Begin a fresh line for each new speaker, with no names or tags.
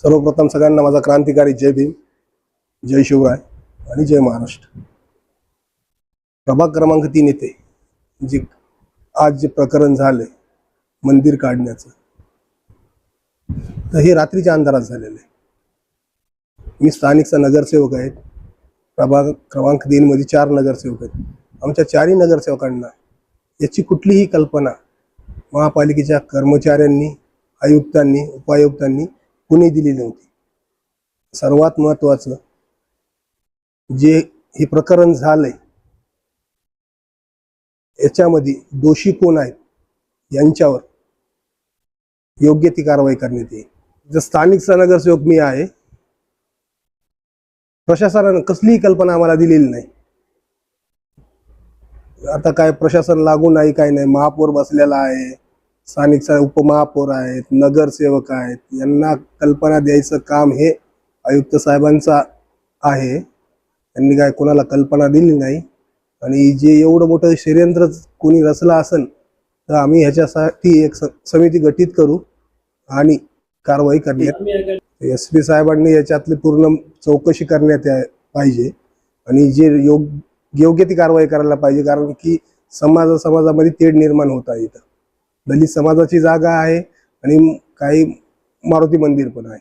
सर्वप्रथम सगळ्यांना माझा क्रांतिकारी जय भीम, जय शिवराय आणि जय महाराष्ट्र। प्रभाग क्रमांक 3 येथे जे आज जे प्रकरण झाले मंदिर काढण्याचं, तर हे रात्रीच्या अंधारात झालेलं आहे। मी स्थानिकचा नगरसेवक आहे। प्रभाग क्रमांक 3 मध्ये 4 नगरसेवक आहेत। आमच्या 4ही नगरसेवकांना याची कुठलीही कल्पना महापालिकेच्या कर्मचाऱ्यांनी, आयुक्तांनी, उपायुक्तांनी कुणी दिली नव्हती। सर्वात महत्त्वाचं जे हे प्रकरण झालंय याच्यामध्ये दोषी कोण आहेत यांच्यावर योग्य ती कारवाई करण्यात येईल। जर स्थानिकचा नगरसेवक मी आहे, प्रशासनाने कसलीही कल्पना आम्हाला दिलेली नाही। आता काय प्रशासन लागू नाही, काय नाही, महापौर बसलेला आहे, स्थानिकचा उपमहापौर आहेत, नगरसेवक आहेत, यांना कल्पना द्यायचं काम हे आयुक्त साहेबांचा आहे। त्यांनी काय कोणाला कल्पना दिली नाही। आणि जे एवढं मोठं षडयंत्र कोणी रचला असेल तर आम्ही ह्याच्यासाठी एक समिती गठीत करू आणि कारवाई करण्यात। SP साहेबांनी याच्यातली पूर्ण चौकशी करण्यात पाहिजे आणि जे योग्य ती कारवाई करायला पाहिजे, कारण की समाजामध्ये तेढ निर्माण होत आहे। इथं दलित समाजाची जागा आहे आणि काही मारुती मंदिर पण आहे।